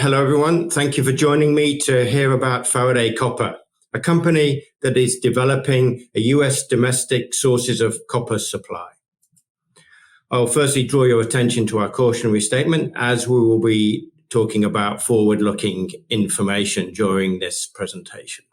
Hello, everyone. Thank you for joining me to hear about Faraday Copper, a company that is developing a US domestic sources of copper supply. I'll firstly draw your attention to our cautionary statement, as we will be talking about forward-looking information during this presentation.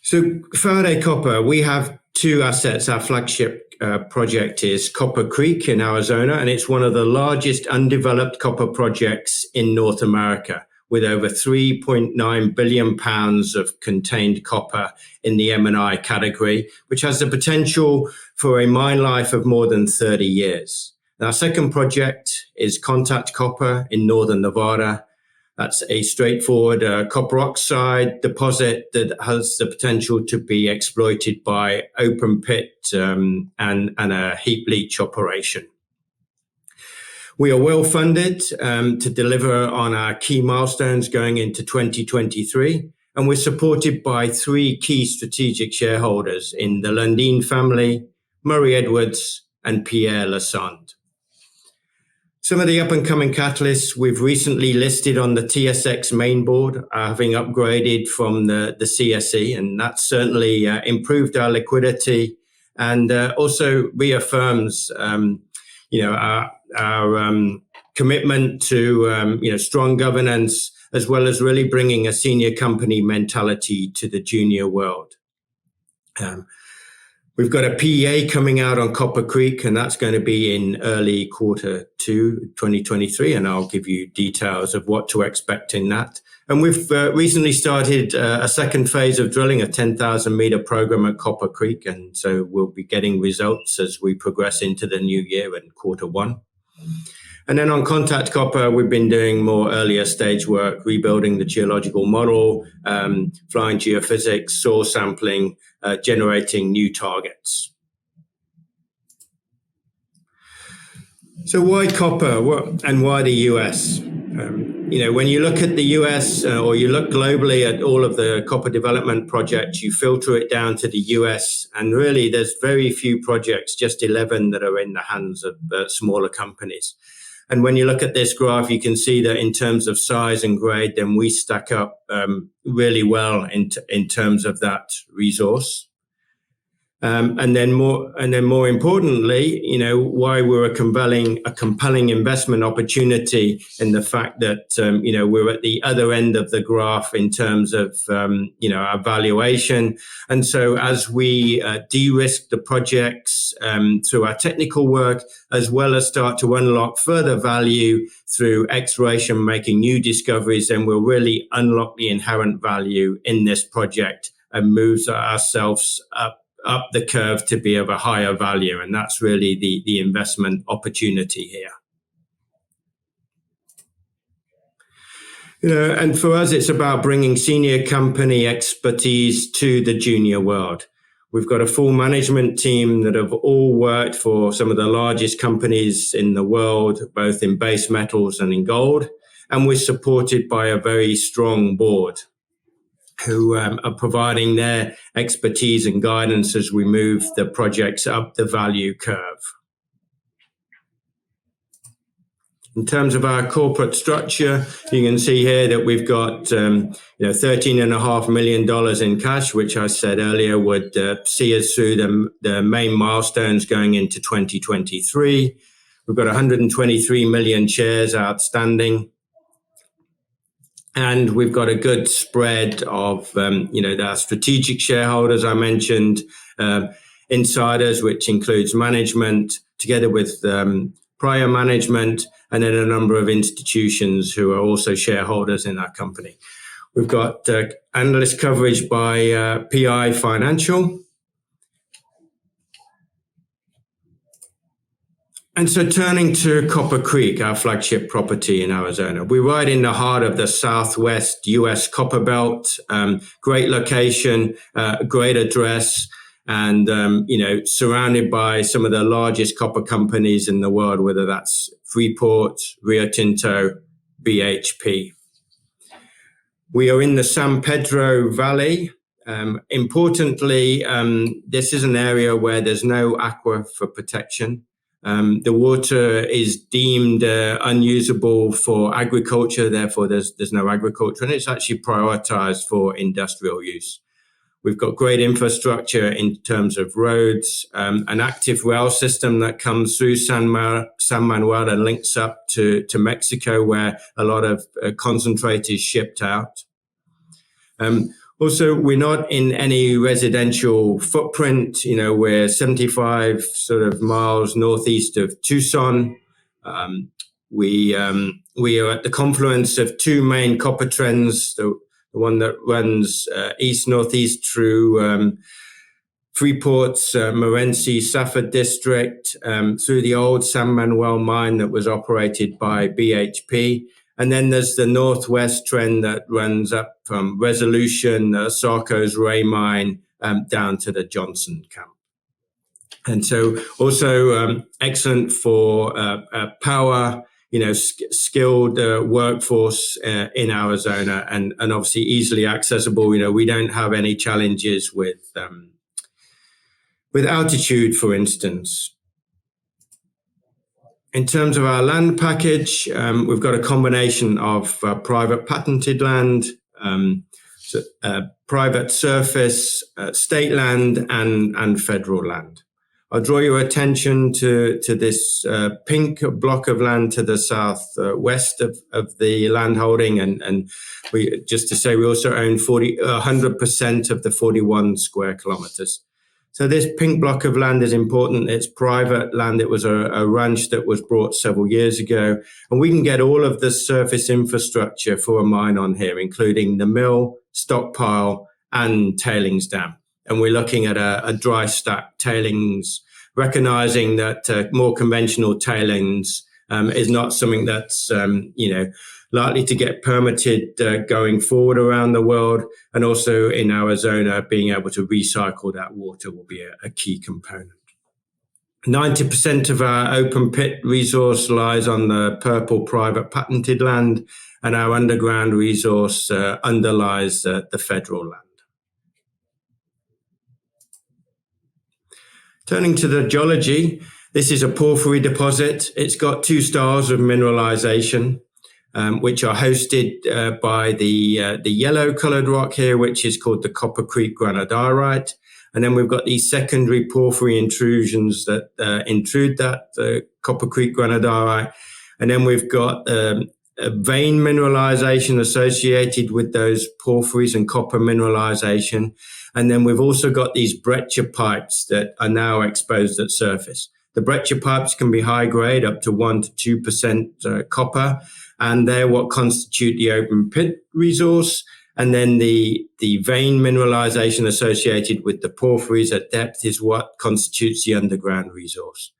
So Faraday Copper, we have two assets. Our flagship project is Copper Creek in Arizona, and it's one of the largest undeveloped copper projects in North America, with over 3.9 billion pounds of contained copper in the M&I category, which has the potential for a mine life of more than 30 years. And our second project is Contact Copper in Northern Nevada. That's a straightforward copper oxide deposit that has the potential to be exploited by open pit and a heap leach operation. We are well funded to deliver on our key milestones going into 2023, and we're supported by three key strategic shareholders in the Lundin family, Murray Edwards, and Pierre Lassonde. Some of the up-and-coming catalysts: we've recently listed on the TSX main board, having upgraded from the CSE, and that certainly improved our liquidity and also reaffirms, our commitment to strong governance, as well as really bringing a senior company mentality to the junior world. We've got a PEA coming out on Copper Creek, and that's going to be in early Q2 2023, and I'll give you details of what to expect in that. And we've recently started a second phase of drilling, a 10,000 meter program at Copper Creek, and so we'll be getting results as we progress into the new year in Q1. And then on Contact Copper, we've been doing more earlier stage work, rebuilding the geological model, flying geophysics, soil sampling, generating new targets. So why copper and why the US? When you look at the US or you look globally at all of the copper development projects, you filter it down to the US, and really there's very few projects, just 11 that are in the hands of smaller companies. And when you look at this graph, you can see that in terms of size and grade, then we stack up really well in terms of that resource. And then more importantly, why we're a compelling investment opportunity in the fact that, we're at the other end of the graph in terms of, our valuation. And so as we de-risk the projects through our technical work, as well as start to unlock further value through exploration, making new discoveries, then we'll really unlock the inherent value in this project and moves ourselves up the curve to be of a higher value. And that's really the investment opportunity here. And for us, it's about bringing senior company expertise to the junior world. We've got a full management team that have all worked for some of the largest companies in the world, both in base metals and in gold. And we're supported by a very strong board who are providing their expertise and guidance as we move the projects up the value curve. In terms of our corporate structure, you can see here that we've got $13.5 million in cash, which I said earlier would see us through the main milestones going into 2023. We've got 123 million shares outstanding. And we've got a good spread of, our strategic shareholders I mentioned, insiders, which includes management, together with prior management, and then a number of institutions who are also shareholders in our company. We've got analyst coverage by PI Financial. And so turning to Copper Creek, our flagship property in Arizona, we're right in the heart of the Southwest US copper belt. Great location, great address, and, surrounded by some of the largest copper companies in the world, whether that's Freeport, Rio Tinto, BHP. We are in the San Pedro Valley. Importantly, this is an area where there's no aquifer protection. The water is deemed unusable for agriculture, therefore there's no agriculture, and it's actually prioritized for industrial use. We've got great infrastructure in terms of roads, an active rail system that comes through San Manuel and links up to Mexico, where a lot of concentrate is shipped out. Also, we're not in any residential footprint. We're 75 sort of miles northeast of Tucson. We are at the confluence of two main copper trends. The one that runs east-northeast through Freeport's Morenci Safford district, through the old San Manuel mine that was operated by BHP. And then there's the northwest trend that runs up from Resolution, Sarco's Ray mine, down to the Johnson camp. And so also excellent for power, skilled workforce in Arizona, and obviously easily accessible. We don't have any challenges with altitude, for instance. In terms of our land package, we've got a combination of private patented land, private surface, state land, and federal land. I'll draw your attention to this pink block of land to the southwest of the land holding, and we just to say we also own 100% of the 41 square kilometers. So this pink block of land is important. It's private land. It was a ranch that was bought several years ago, and we can get all of the surface infrastructure for a mine on here, including the mill, stockpile, and tailings dam. And we're looking at a dry stack tailings, recognizing that more conventional tailings is not something that's likely to get permitted going forward around the world. And also in Arizona, being able to recycle that water will be a key component. 90% of our open pit resource lies on the purple private patented land, and our underground resource underlies the federal land. Turning to the geology, this is a porphyry deposit. It's got two styles of mineralization, which are hosted by the yellow colored rock here, which is called the Copper Creek granodiorite. And then we've got these secondary porphyry intrusions that intrude that Copper Creek granodiorite. And then we've got a vein mineralization associated with those porphyries and copper mineralization. And then we've also got these breccia pipes that are now exposed at surface. The breccia pipes can be high grade, up to 1% to 2% copper, and they're what constitute the open pit resource. And then the vein mineralization associated with the porphyries at depth is what constitutes the underground resource.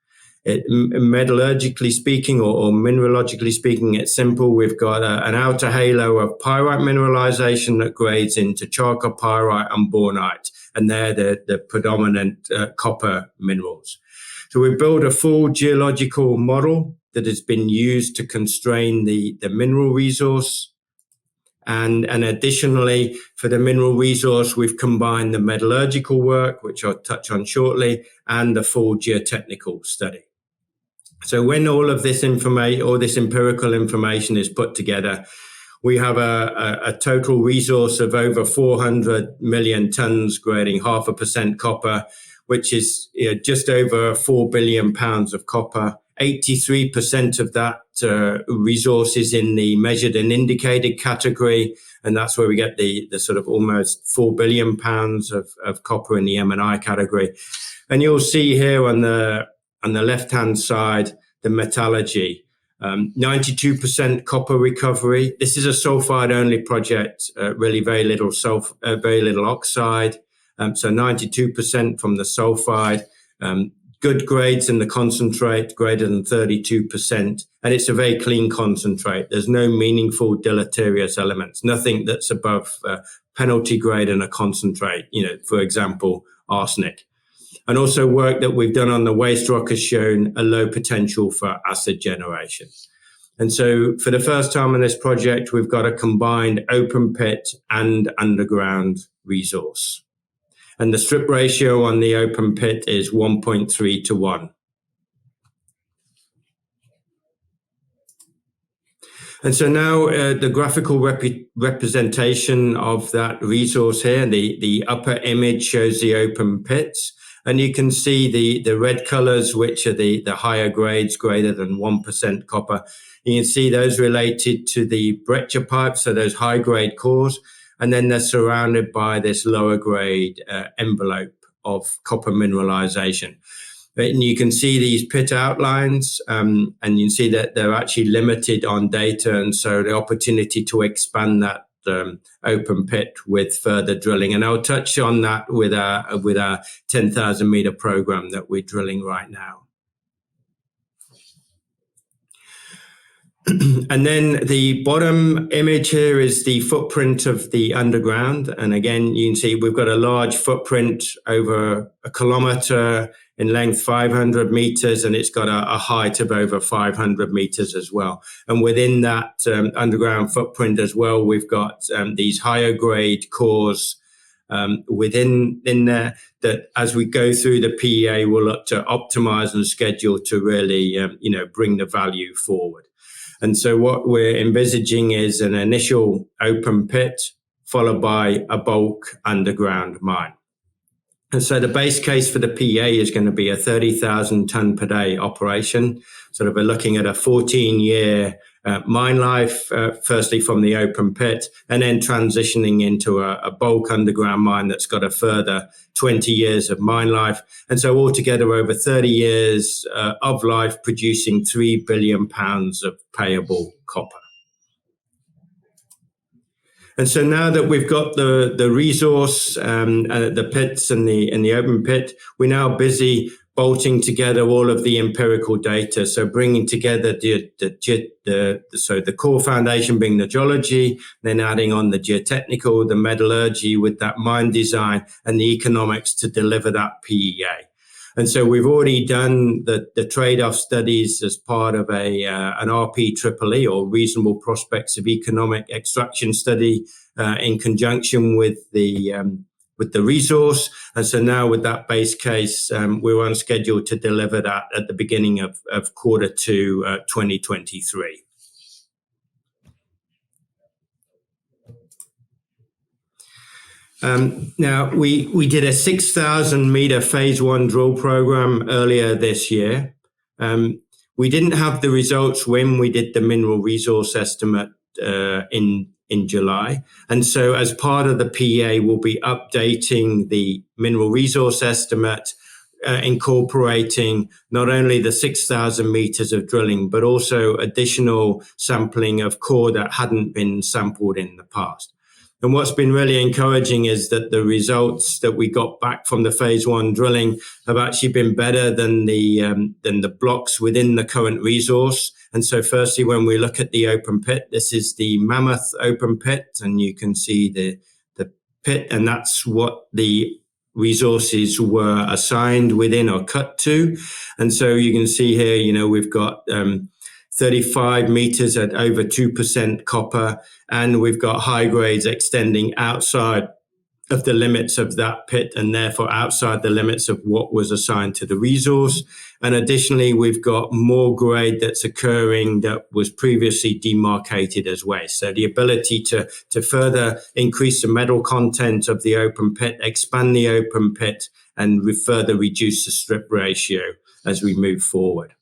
Metallurgically speaking, or mineralogically speaking, it's simple. We've got an outer halo of pyrite mineralization that grades into chalcopyrite and bornite, and they're the predominant copper minerals. So we build a full geological model that has been used to constrain the mineral resource. And additionally, for the mineral resource, we've combined the metallurgical work, which I'll touch on shortly, and the full geotechnical study. So when all of this information, all this empirical information is put together, we have a total resource of over 400 million tons grading 0.5% copper, which is just over 4 billion pounds of copper. 83% of that resource is in the measured and indicated category, and that's where we get the sort of almost 4 billion pounds of copper in the M&I category. And you'll see here on the left-hand side, the metallurgy, 92% copper recovery. This is a sulfide-only project, really very little oxide. So 92% from the sulfide. Good grades in the concentrate, greater than 32%. And it's a very clean concentrate. There's no meaningful deleterious elements, nothing that's above penalty grade in a concentrate, for example, arsenic. And also work that we've done on the waste rock has shown a low potential for acid generation. And so for the first time in this project, we've got a combined open pit and underground resource. And the strip ratio on the open pit is 1.3 to 1. And so now the graphical representation of that resource here, the upper image shows the open pits. And you can see the red colors, which are the higher grades greater than 1% copper. You can see those related to the breccia pipes, so those high grade cores. And then they're surrounded by this lower grade envelope of copper mineralization. And you can see these pit outlines, and you can see that they're actually limited on data. And so the opportunity to expand that open pit with further drilling. And I'll touch on that with our 10,000 meter program that we're drilling right now. And then the bottom image here is the footprint of the underground. And again, you can see we've got a large footprint over 1 kilometer in length, 500 meters, and it's got a height of over 500 meters as well. And within that underground footprint as well, we've got these higher grade cores within there that as we go through the PEA, we'll look to optimize and schedule to really, bring the value forward. And so what we're envisaging is an initial open pit followed by a bulk underground mine. And so the base case for the PEA is going to be a 30,000 ton per day operation. Sort of we're looking at a 14-year mine life, firstly from the open pit, and then transitioning into a bulk underground mine that's got a further 20 years of mine life. And so altogether over 30 years of life, producing 3 billion pounds of payable copper. And so now that we've got the resource, the pits and the open pit, we're now busy bolting together all of the empirical data. So bringing together the core foundation being the geology, then adding on the geotechnical, the metallurgy with that mine design and the economics to deliver that PEA. And so we've already done the trade-off studies as part of an RPEE or reasonable prospects of economic extraction study in conjunction with the resource. And so now with that base case, we're on schedule to deliver that at the beginning of Q2 2023. Now, we did a 6,000 meter phase 1 drill program earlier this year. We didn't have the results when we did the mineral resource estimate in July. And so as part of the PEA, we'll be updating the mineral resource estimate, incorporating not only the 6,000 meters of drilling, but also additional sampling of core that hadn't been sampled in the past. And what's been really encouraging is that the results that we got back from the phase 1 drilling have actually been better than the blocks within the current resource. And so firstly, when we look at the open pit, this is the Mammoth open pit, and you can see the pit, and that's what the resources were assigned within or cut to. And so you can see here, we've got 35 meters at over 2% copper, and we've got high grades extending outside of the limits of that pit and therefore outside the limits of what was assigned to the resource. And additionally, we've got more grade that's occurring that was previously demarcated as waste. So the ability to further increase the metal content of the open pit, expand the open pit, and further reduce the strip ratio as we move forward.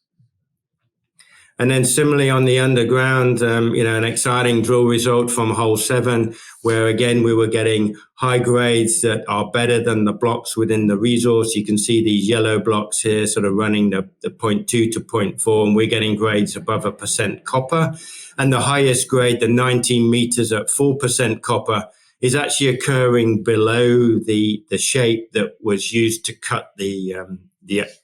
And then similarly on the underground, an exciting drill result from hole 7, where again, we were getting high grades that are better than the blocks within the resource. You can see these yellow blocks here sort of running the 0.2 to 0.4, and we're getting grades above 1% copper. And the highest grade, the 19 meters at 4% copper, is actually occurring below the shape that was used to cut the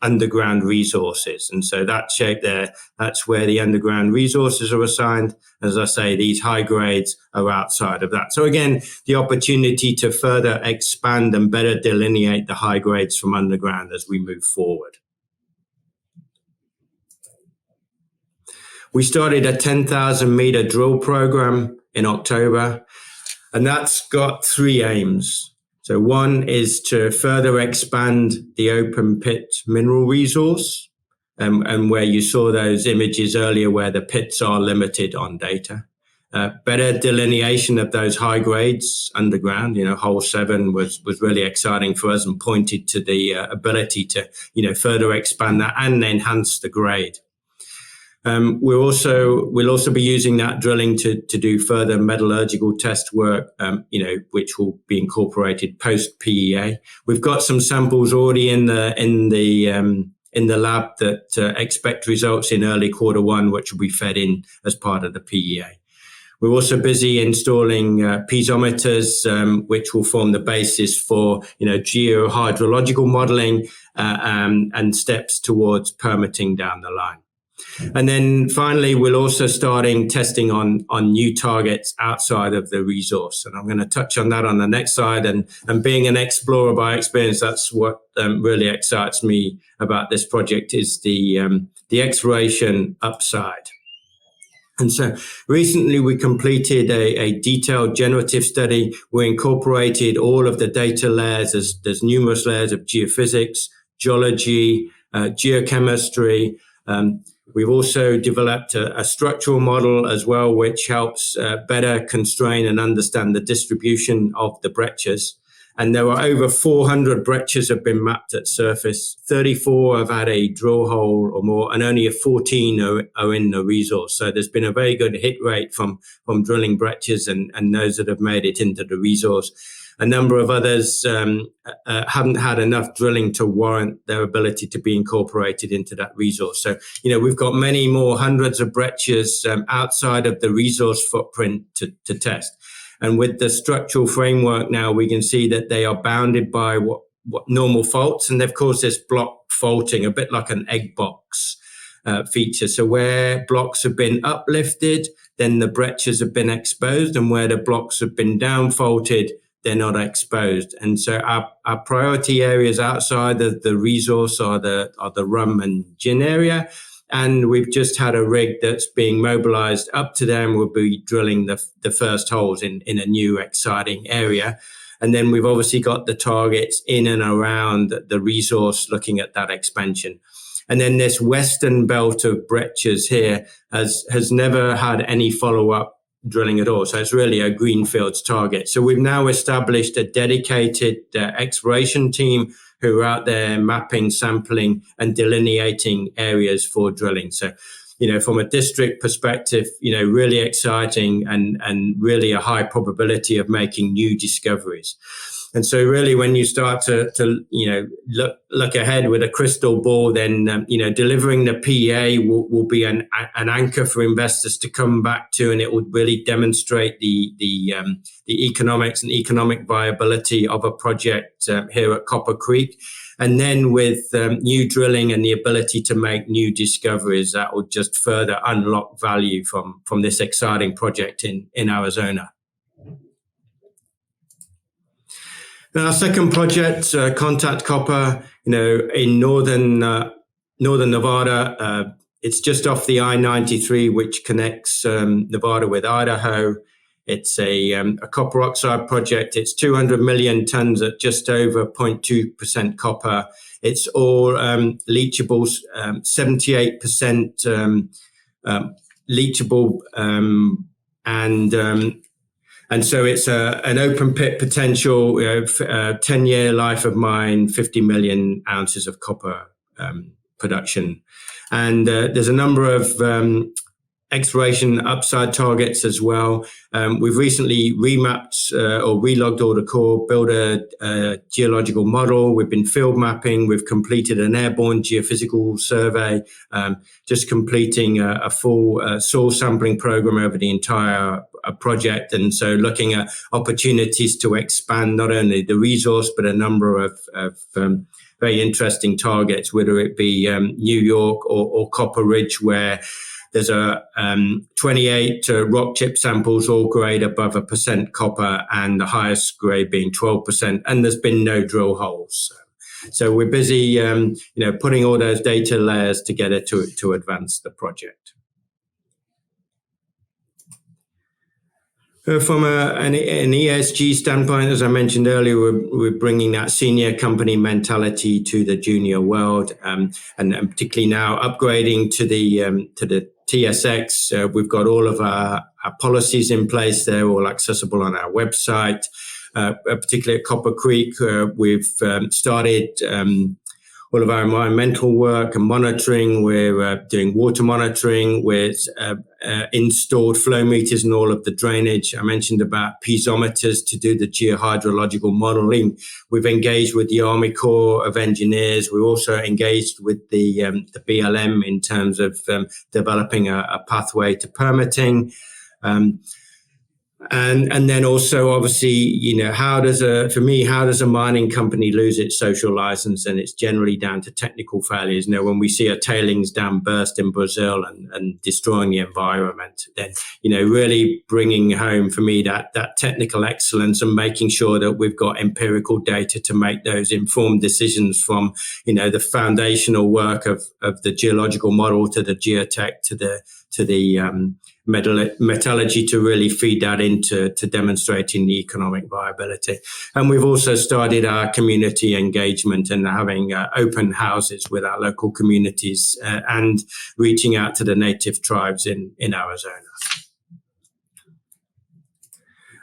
underground resources. And so that shape there, that's where the underground resources are assigned. As I say, these high grades are outside of that. So again, the opportunity to further expand and better delineate the high grades from underground as we move forward. We started a 10,000 meter drill program in October, and that's got 3 aims. So one is to further expand the open pit mineral resource. and where you saw those images earlier where the pits are limited on data. Better delineation of those high grades underground. Hole 7 was really exciting for us and pointed to the ability to, further expand that and enhance the grade. We'll also be using that drilling to do further metallurgical test work, which will be incorporated post PEA. We've got some samples already in the lab that expect results in early quarter 1, which will be fed in as part of the PEA. We're also busy installing piezometers, which will form the basis for geohydrological modeling and steps towards permitting down the line. And then finally, we're also starting testing on new targets outside of the resource. And I'm going to touch on that on the next slide. And being an explorer by experience, that's what really excites me about this project is the exploration upside. And so recently we completed a detailed generative study. We incorporated all of the data layers. There's numerous layers of geophysics, geology, geochemistry. We've also developed a structural model as well, which helps better constrain and understand the distribution of the breccias. And there are over 400 breccias have been mapped at surface. 34 have had a drill hole or more, and only 14 are in the resource. So there's been a very good hit rate from drilling breccias and those that have made it into the resource. A number of others haven't had enough drilling to warrant their ability to be incorporated into that resource. So, we've got many more hundreds of breccias outside of the resource footprint to test. And with the structural framework now, we can see that they are bounded by what normal faults, and they've caused this block faulting, a bit like an egg box feature. So where blocks have been uplifted, then the breccias have been exposed, and where the blocks have been down faulted, they're not exposed. And so our priority areas outside of the resource are the rum and gin area. And we've just had a rig that's being mobilized up to them. We'll be drilling the first holes in a new exciting area. And then we've obviously got the targets in and around the resource looking at that expansion. And then this western belt of breccias here has never had any follow-up drilling at all. So it's really a greenfields target. So we've now established a dedicated exploration team who are out there mapping, sampling, and delineating areas for drilling. So, from a district perspective, really exciting and really a high probability of making new discoveries. And so really when you start to look ahead with a crystal ball, then, delivering the PEA will be an anchor for investors to come back to, and it would really demonstrate the economics and economic viability of a project here at Copper Creek. And then with new drilling and the ability to make new discoveries, that will just further unlock value from this exciting project in Arizona. Now, our second project, Contact Copper, in northern Nevada. It's just off the I-93, which connects Nevada with Idaho. It's a copper oxide project. It's 200 million tons at just over 0.2% copper. It's all leachable, 78% leachable, and so it's an open pit potential, 10-year life of mine, 50 million ounces of copper production. And there's a number of exploration upside targets as well. We've recently remapped or relogged all the core, built a geological model. We've been field mapping. We've completed an airborne geophysical survey, just completing a full soil sampling program over the entire project. And so looking at opportunities to expand not only the resource, but a number of very interesting targets, whether it be New York or Copper Ridge, where there's 28 rock chip samples, all grade above 1% copper, and the highest grade being 12%. And there's been no drill holes. So we're busy, putting all those data layers together to advance the project. From an ESG standpoint, as I mentioned earlier, we're bringing that senior company mentality to the junior world, and particularly now upgrading to the TSX. We've got all of our policies in place. They're all accessible on our website. Particularly at Copper Creek, we've started all of our environmental work and monitoring. We're doing water monitoring with installed flow meters and all of the drainage. I mentioned about piezometers to do the geohydrological modeling. We've engaged with the Army Corps of Engineers. We're also engaged with the BLM in terms of developing a pathway to permitting. And then also, obviously, how does a mining company lose its social license? And it's generally down to technical failures. When we see a tailings dam burst in Brazil and destroying the environment, then, really bringing home for me that technical excellence and making sure that we've got empirical data to make those informed decisions from, the foundational work of the geological model to the geotech to the metallurgy to really feed that into demonstrating the economic viability. And we've also started our community engagement and having open houses with our local communities and reaching out to the native tribes in Arizona.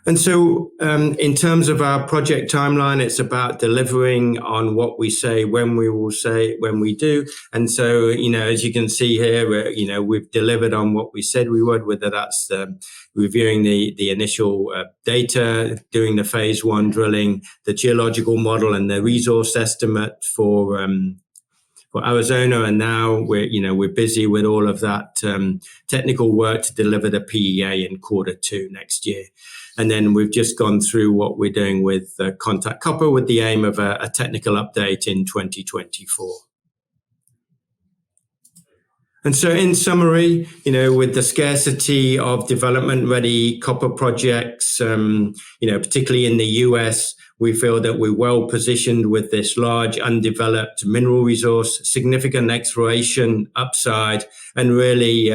And so in terms of our project timeline, it's about delivering on what we say, when we will say, when we do. And so, as you can see here, we've delivered on what we said we would, whether that's reviewing the initial data, doing the phase 1 drilling, the geological model and the resource estimate for Arizona, and now we're busy with all of that technical work to deliver the PEA in Q2 next year. And then we've just gone through what we're doing with Contact Copper with the aim of a technical update in 2024. And so in summary, with the scarcity of development-ready copper projects, particularly in the US, we feel that we're well positioned with this large undeveloped mineral resource, significant exploration upside, and really,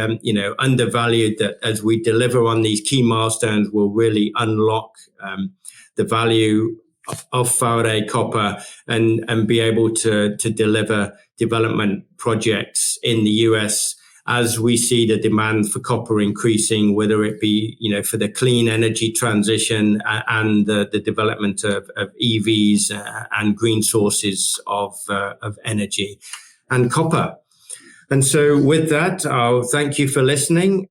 undervalued that as we deliver on these key milestones, will really unlock the value of Faraday copper and be able to deliver development projects in the US as we see the demand for copper increasing, whether it be, for the clean energy transition and the development of EVs and green sources of energy and copper. And so with that, I'll thank you for listening.